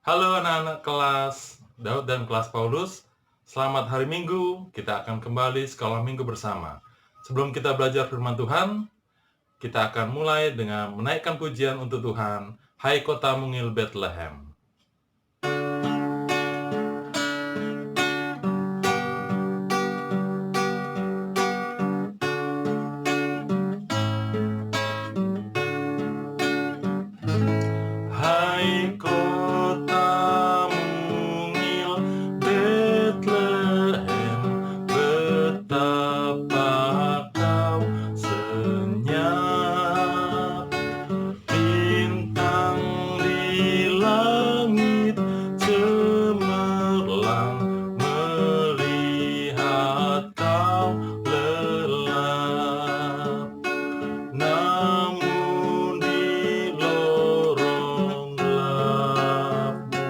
Halo anak-anak kelas Daud dan kelas Paulus. Selamat hari Minggu, kita akan kembali sekolah minggu bersama. Sebelum kita belajar firman Tuhan, kita akan mulai dengan menaikkan pujian untuk Tuhan. Hai kota mungil Bethlehem. Hai kota mungil Bethlehem, betapa kau senyap. Bintang di langit cemerlang melihat kau lelap. Namun di lorong gelapmu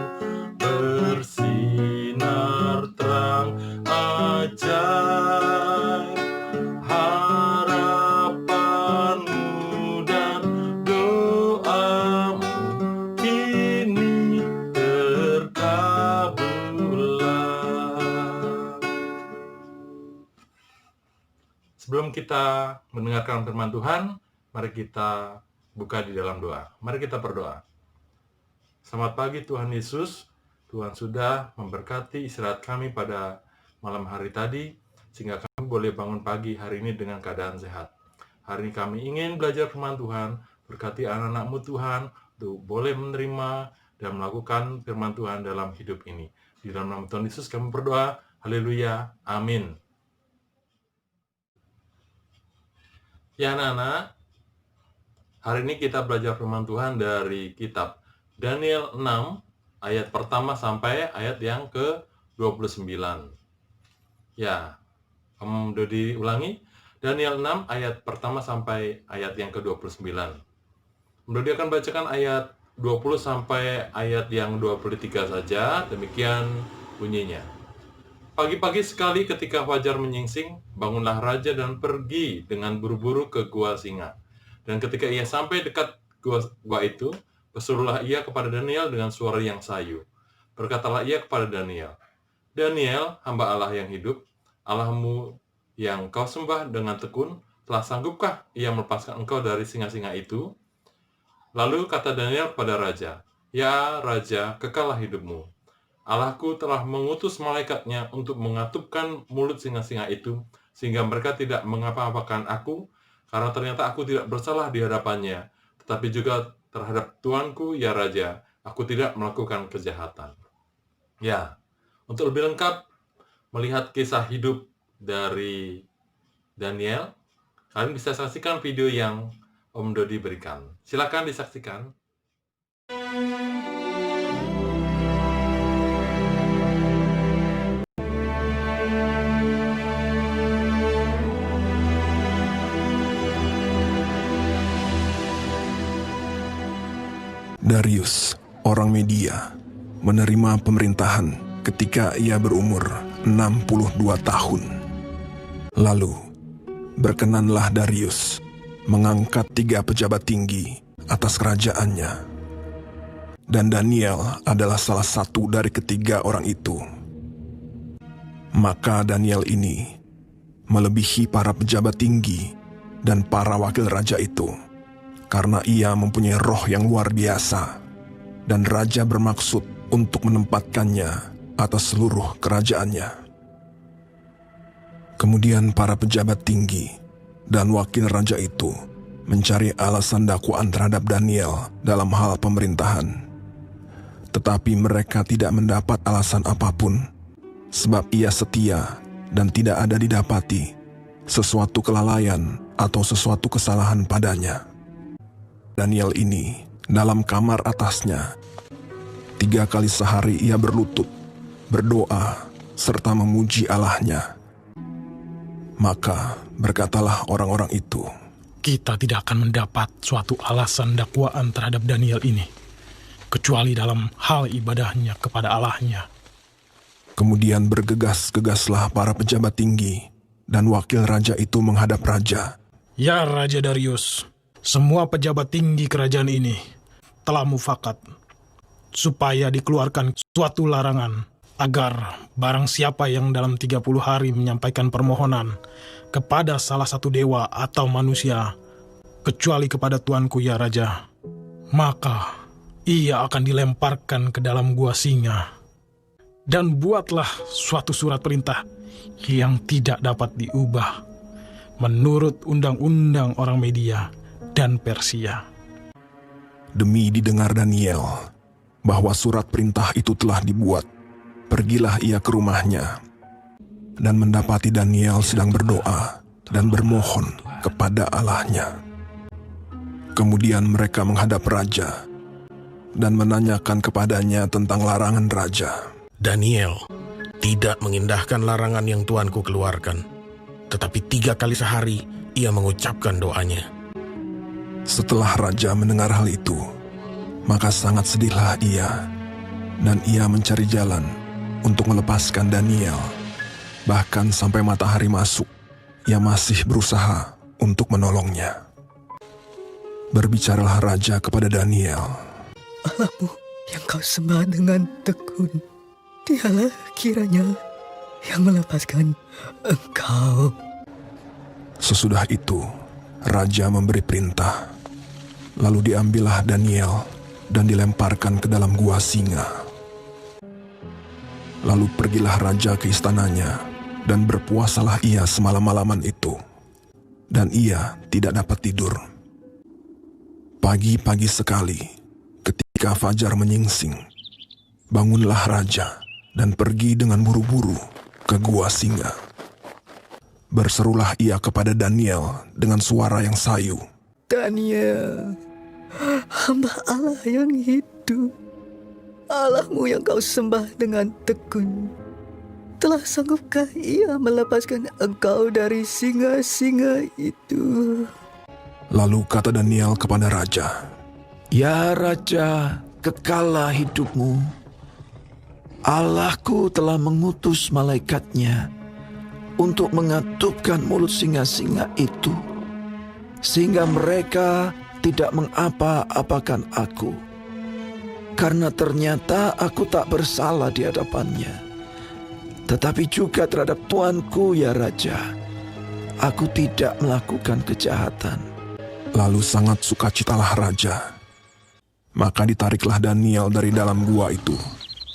bersinar terang ajaib. Harapanmu dan doamu kini terkabullah. Sebelum kita mendengarkan firman Tuhan, mari kita buka di dalam doa. Mari kita berdoa. Selamat pagi Tuhan Yesus. Tuhan sudah memberkati istirahat kami pada malam hari tadi, sehingga kami boleh bangun pagi hari ini dengan keadaan sehat. Hari ini kami ingin belajar firman Tuhan, berkati anak-anak-Mu Tuhan, untuk boleh menerima dan melakukan firman Tuhan dalam hidup ini. Di dalam nama Tuhan Yesus kami berdoa, haleluya, amin. Ya anak-anak, hari ini kita belajar firman Tuhan dari kitab Daniel 6, ayat pertama sampai ayat yang ke-29. Ya, Om Dodi ulangi, Daniel 6, ayat pertama sampai ayat yang ke-29. Om Dodi akan bacakan ayat 20 sampai ayat yang 23 saja, demikian bunyinya. Pagi-pagi sekali ketika fajar menyingsing, bangunlah raja dan pergi dengan buru-buru ke gua singa. Dan ketika ia sampai dekat gua itu, berserulah ia kepada Daniel dengan suara yang sayu. Berkatalah ia kepada Daniel, Daniel, hamba Allah yang hidup, Allahmu yang kau sembah dengan tekun, telah sanggupkah ia melepaskan engkau dari singa-singa itu? Lalu kata Daniel kepada raja, ya raja, kekallah hidupmu. Allahku telah mengutus malaikatnya untuk mengatupkan mulut singa-singa itu, sehingga mereka tidak mengapa-apakan aku, karena ternyata aku tidak bersalah di hadapannya, tetapi juga terhadap Tuanku, ya Raja, aku tidak melakukan kejahatan. Ya, untuk lebih lengkap melihat kisah hidup dari Daniel, kalian bisa saksikan video yang Om Dodi berikan. Silakan disaksikan. Darius, orang Media, menerima pemerintahan ketika ia berumur 62 tahun. Lalu, berkenanlah Darius mengangkat 3 pejabat tinggi atas kerajaannya. Dan Daniel adalah salah satu dari ketiga orang itu. Maka Daniel ini melebihi para pejabat tinggi dan para wakil raja itu, karena ia mempunyai roh yang luar biasa, dan raja bermaksud untuk menempatkannya atas seluruh kerajaannya. Kemudian para pejabat tinggi dan wakil raja itu mencari alasan dakwaan terhadap Daniel dalam hal pemerintahan. Tetapi mereka tidak mendapat alasan apapun, sebab ia setia dan tidak ada didapati sesuatu kelalaian atau sesuatu kesalahan padanya. Daniel ini dalam kamar atasnya 3 kali sehari ia berlutut, berdoa, serta memuji Allahnya. Maka berkatalah orang-orang itu, kita tidak akan mendapat suatu alasan dakwaan terhadap Daniel ini, kecuali dalam hal ibadahnya kepada Allahnya. Kemudian bergegas-gegaslah para pejabat tinggi dan wakil raja itu menghadap raja. Ya Raja Darius, semua pejabat tinggi kerajaan ini telah mufakat supaya dikeluarkan suatu larangan, agar barang siapa yang dalam 30 hari menyampaikan permohonan kepada salah satu dewa atau manusia, kecuali kepada tuanku ya Raja, maka ia akan dilemparkan ke dalam gua singa. Dan buatlah suatu surat perintah yang tidak dapat diubah menurut undang-undang orang Media dan Persia. Demi didengar Daniel bahwa surat perintah itu telah dibuat, pergilah ia ke rumahnya dan mendapati Daniel sedang berdoa dan bermohon kepada Allahnya. Kemudian mereka menghadap raja dan menanyakan kepadanya tentang larangan raja. Daniel tidak mengindahkan larangan yang tuanku keluarkan, tetapi 3 kali sehari ia mengucapkan doanya. Setelah raja mendengar hal itu, maka sangat sedihlah ia, dan ia mencari jalan untuk melepaskan Daniel. Bahkan sampai matahari masuk, ia masih berusaha untuk menolongnya. Berbicaralah raja kepada Daniel. Allahmu yang kau sembah dengan tekun, dialah kiranya yang melepaskan engkau. Sesudah itu, raja memberi perintah. Lalu diambillah Daniel dan dilemparkan ke dalam gua singa. Lalu pergilah raja ke istananya, dan berpuasalah ia semalam-malaman itu. Dan ia tidak dapat tidur. Pagi-pagi sekali, ketika fajar menyingsing, bangunlah raja dan pergi dengan buru-buru ke gua singa. Berserulah ia kepada Daniel dengan suara yang sayu. Daniel, hamba Allah yang hidup, Allahmu yang kau sembah dengan tekun, telah sanggupkah ia melepaskan engkau dari singa-singa itu? Lalu kata Daniel kepada raja, Ya Raja, kekallah hidupmu. Allahku telah mengutus malaikatnya untuk mengatupkan mulut singa-singa itu, sehingga mereka tidak mengapa-apakan aku. Karena ternyata aku tak bersalah di hadapannya. Tetapi juga terhadap tuanku ya Raja, aku tidak melakukan kejahatan. Lalu sangat sukacitalah raja. Maka ditariklah Daniel dari dalam gua itu,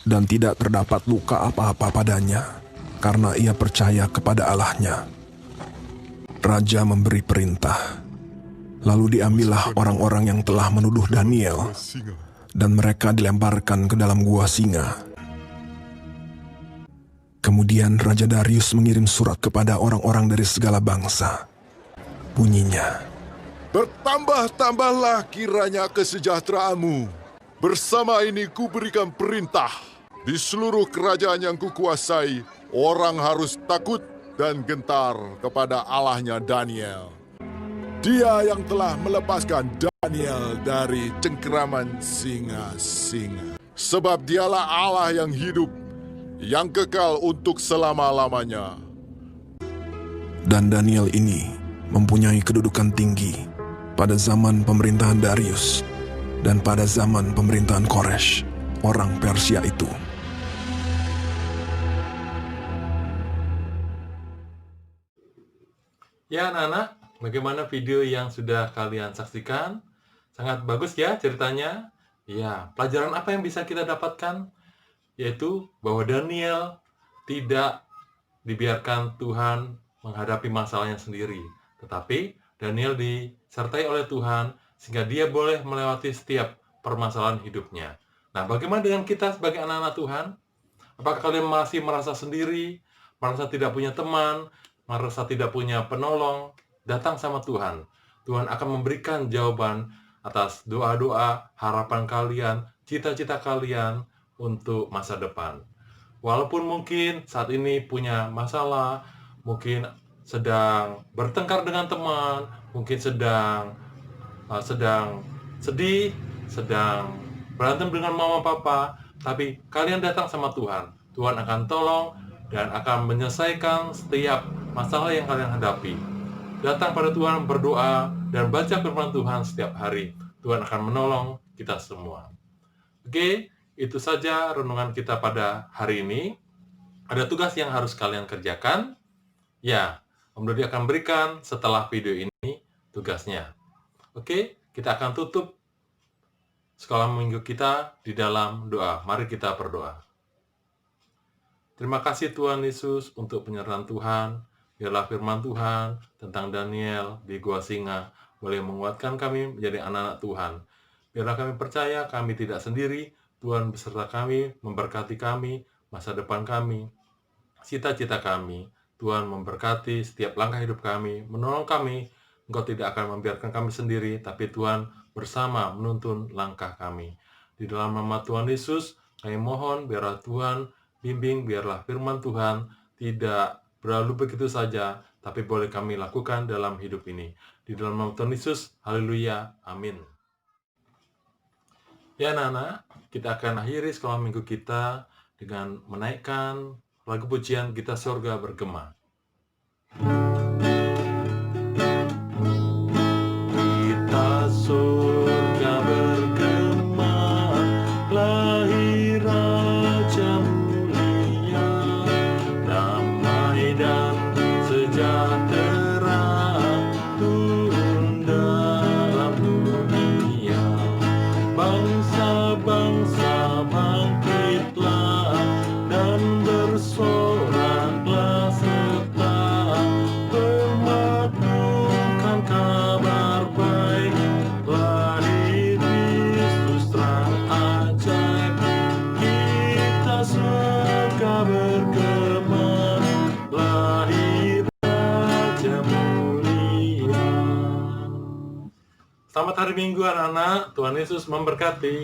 dan tidak terdapat luka apa-apa padanya, karena ia percaya kepada Allahnya. Raja memberi perintah. Lalu diambillah orang-orang yang telah menuduh Daniel, dan mereka dilemparkan ke dalam gua singa. Kemudian Raja Darius mengirim surat kepada orang-orang dari segala bangsa. Bunyinya, Bertambah-tambahlah kiranya kesejahteraanmu. Bersama ini kuberikan perintah. Di seluruh kerajaan yang kukuasai, orang harus takut dan gentar kepada Allahnya Daniel. Dia yang telah melepaskan Daniel dari cengkeraman singa-singa. Sebab dialah Allah yang hidup, yang kekal untuk selama-lamanya. dan Daniel ini mempunyai kedudukan tinggi pada zaman pemerintahan Darius dan pada zaman pemerintahan Koresh, orang Persia itu. Ya anak-anak, bagaimana video yang sudah kalian saksikan? Sangat bagus ya ceritanya. Ya, pelajaran apa yang bisa kita dapatkan? Yaitu bahwa Daniel tidak dibiarkan Tuhan menghadapi masalahnya sendiri. Tetapi Daniel disertai oleh Tuhan sehingga dia boleh melewati setiap permasalahan hidupnya. Nah, bagaimana dengan kita sebagai anak-anak Tuhan? Apakah kalian masih merasa sendiri, merasa tidak punya teman, merasa tidak punya penolong? Datang sama Tuhan. Tuhan akan memberikan jawaban atas doa-doa, harapan kalian, cita-cita kalian untuk masa depan. Walaupun mungkin saat ini punya masalah, mungkin sedang bertengkar dengan teman, mungkin sedang sedih, sedang berantem dengan mama papa, tapi kalian datang sama Tuhan. Tuhan akan tolong dan akan menyelesaikan setiap masalah yang kalian hadapi. Datang pada Tuhan, berdoa, dan baca firman Tuhan setiap hari. Tuhan akan menolong kita semua. Oke, Itu saja renungan kita pada hari ini. Ada tugas yang harus kalian kerjakan. Ya, Om Dodi akan berikan setelah video ini tugasnya. Oke, kita akan tutup sekolah minggu kita di dalam doa. Mari kita berdoa. Terima kasih Tuhan Yesus untuk penyertaan Tuhan. Biarlah firman Tuhan tentang Daniel di Gua Singa boleh menguatkan kami menjadi anak-anak Tuhan. Biarlah kami percaya kami tidak sendiri. Tuhan beserta kami, memberkati kami, masa depan kami, cita-cita kami. Tuhan memberkati setiap langkah hidup kami, menolong kami. Engkau tidak akan membiarkan kami sendiri, tapi Tuhan bersama menuntun langkah kami. Di dalam nama Tuhan Yesus, kami mohon biarlah Tuhan bimbing, biarlah firman Tuhan tidak berlalu begitu saja, tapi boleh kami lakukan dalam hidup ini. Di dalam nama Tuhan Yesus, haleluya, amin. Ya anak-anak, kita akan akhiri sekolah minggu kita dengan menaikkan lagu pujian Kita Sorga Bergema. Kita surga bergema, lahir Raja mulia, damai dan sejahtera turun dalam dunia. Bangsa-bangsa bangkitlah dan bersoraklah serta bermakmurkan kabar baik, lahir Kristus terang ajaib. Kita surga bergema, lahir Raja mulia. Selamat hari Minggu anak-anak, Tuhan Yesus memberkati.